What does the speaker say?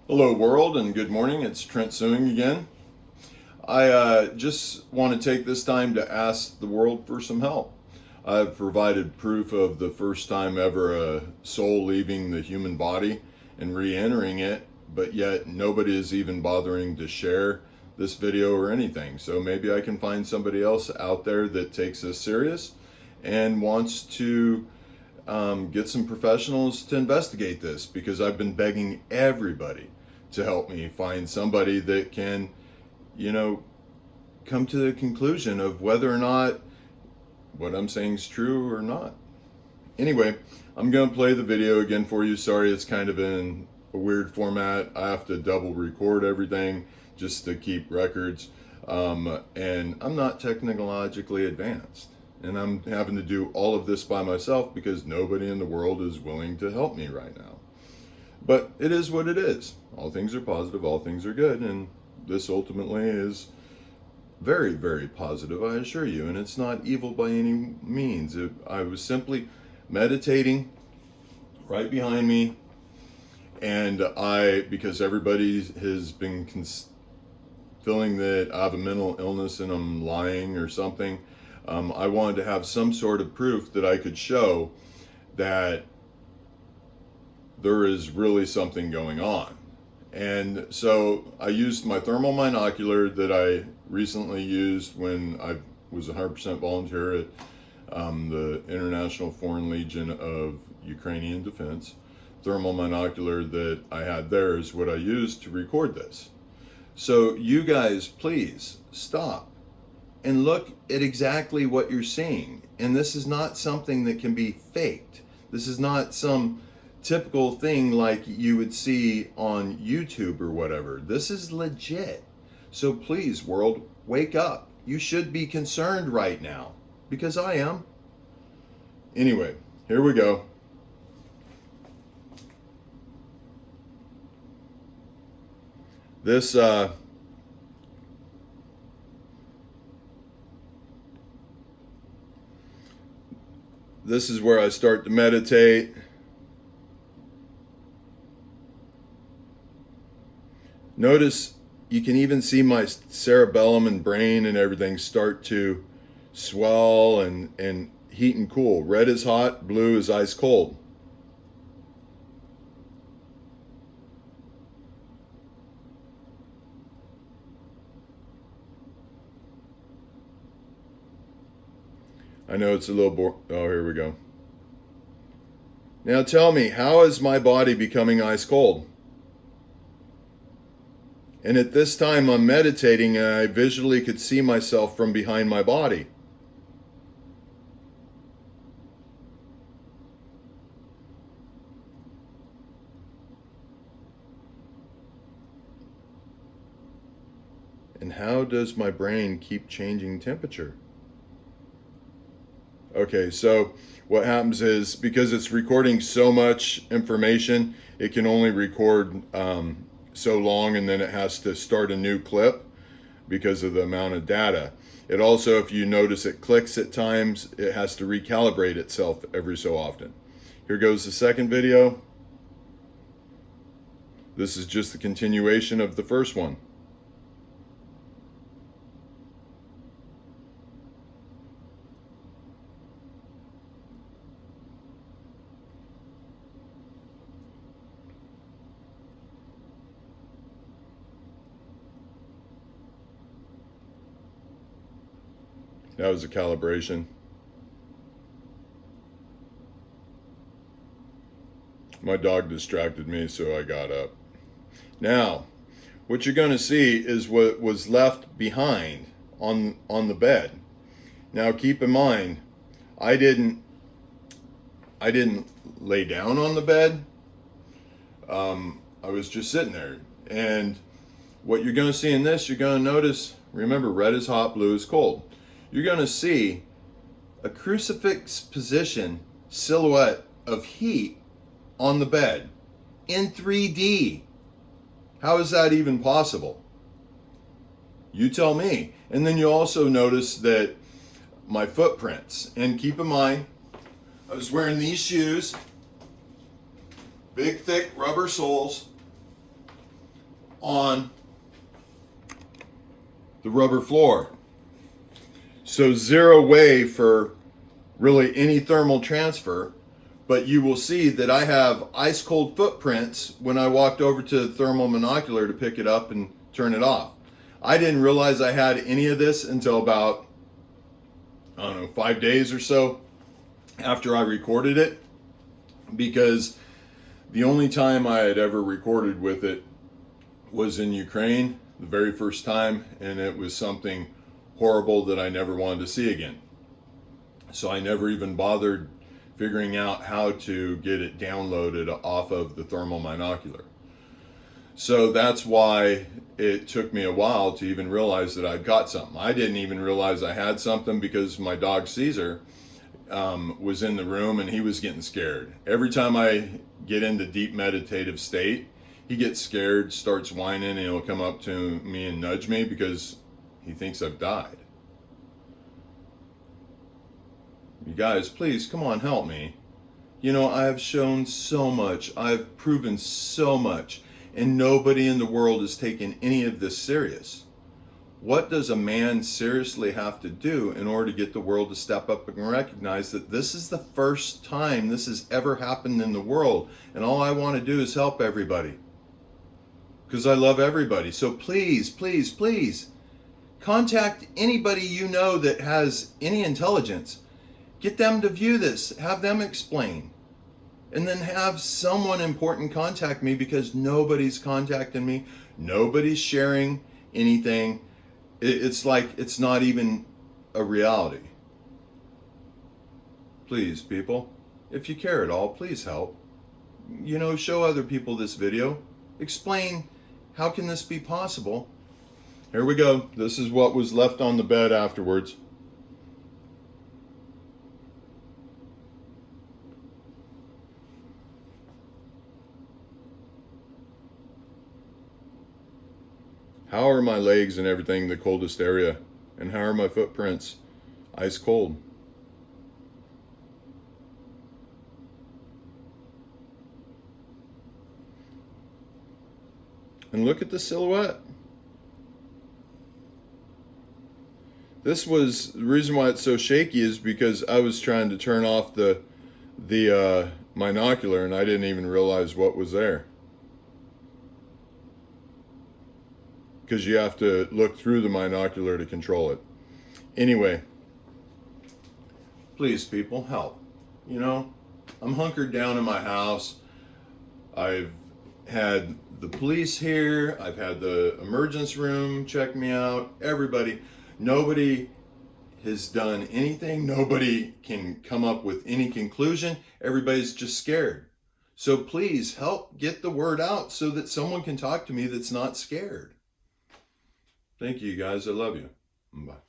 Hello world and good morning, it's Trent Suing again. I just want to take this time to ask the world for some help. I've provided proof of the first time ever a soul leaving the human body and re-entering it, but yet nobody is even bothering to share this video or anything. So maybe I can find somebody else out there that takes this serious and wants to get some professionals to investigate this, because I've been begging everybody to help me find somebody that can, come to the conclusion of whether or not what I'm saying is true or not. Anyway, I'm going to play the video again for you. Sorry, it's kind of in a weird format. I have to double record everything just to keep records. And I'm not technologically advanced. And I'm having to do all of this by myself because nobody in the world is willing to help me right now. But it is what it is. All things are positive, all things are good, and this ultimately is very, very positive, I assure you, and it's not evil by any means. I was simply meditating right behind me, and because everybody has been feeling that I have a mental illness and I'm lying or something, I wanted to have some sort of proof that I could show that there is really something going on. And so I used my thermal monocular that I recently used when I was 100% volunteer at the International Foreign Legion of Ukrainian Defense. Thermal monocular that I had there is what I used to record this. So you guys, please stop and look at exactly what you're seeing. And this is not something that can be faked. This is not some typical thing like you would see on YouTube or whatever. This is legit. So please, world, wake up. You should be concerned right now, because I am. Anyway, here we go. This is where I start to meditate. Notice you can even see my cerebellum and brain and everything start to swell and heat and cool. Red is hot, blue is ice cold. I know it's a little oh, here we go. Now tell me, how is my body becoming ice cold? And at this time I'm meditating and I visually could see myself from behind my body. And how does my brain keep changing temperature? Okay, so what happens is, because it's recording so much information, it can only record so long, and then it has to start a new clip because of the amount of data. It also, if you notice, it clicks at times. It has to recalibrate itself every so often. Here goes the second video. This is just the continuation of the first one. That was a calibration. My dog distracted me, so I got up. Now, what you're going to see is what was left behind on the bed. Now, keep in mind, I didn't lay down on the bed. I was just sitting there. And what you're going to see in this, you're going to notice, remember, red is hot, blue is cold. You're going to see a crucifix position silhouette of heat on the bed in 3D. How is that even possible? You tell me. And then you also notice that my footprints, and keep in mind, I was wearing these shoes, big thick rubber soles, on the rubber floor. So zero way for really any thermal transfer, but you will see that I have ice cold footprints when I walked over to the thermal monocular to pick it up and turn it off. I didn't realize I had any of this until about, I don't know, 5 days or so after I recorded it, because the only time I had ever recorded with it was in Ukraine, the very first time, and it was something horrible that I never wanted to see again. So I never even bothered figuring out how to get it downloaded off of the thermal monocular. So that's why it took me a while to even realize that I'd got something. I didn't even realize I had something because my dog Caesar was in the room and he was getting scared. Every time I get into deep meditative state, he gets scared, starts whining, and he'll come up to me and nudge me because he thinks I've died. You guys, please, come on, help me. You know, I have shown so much. I've proven so much. And nobody in the world is taking any of this serious. What does a man seriously have to do in order to get the world to step up and recognize that this is the first time this has ever happened in the world? And all I want to do is help everybody. Because I love everybody. So please, please, please, contact anybody you know that has any intelligence. Get them to view this. Have them explain. And then have someone important contact me, because nobody's contacting me. Nobody's sharing anything. It's like it's not even a reality. Please, people, if you care at all, please help. You know, show other people this video. Explain, how can this be possible? Here we go. This is what was left on the bed afterwards. How are my legs and everything the coldest area? And how are my footprints ice cold? And look at the silhouette. This was the reason why it's so shaky, is because I was trying to turn off the monocular and I didn't even realize what was there. Because you have to look through the monocular to control it. Anyway, please, people, help. You know, I'm hunkered down in my house. I've had the police here. I've had the emergency room check me out. Everybody. Nobody has done anything. Nobody can come up with any conclusion. Everybody's just scared. So please help get the word out so that someone can talk to me that's not scared. Thank you, guys. I love you. Bye.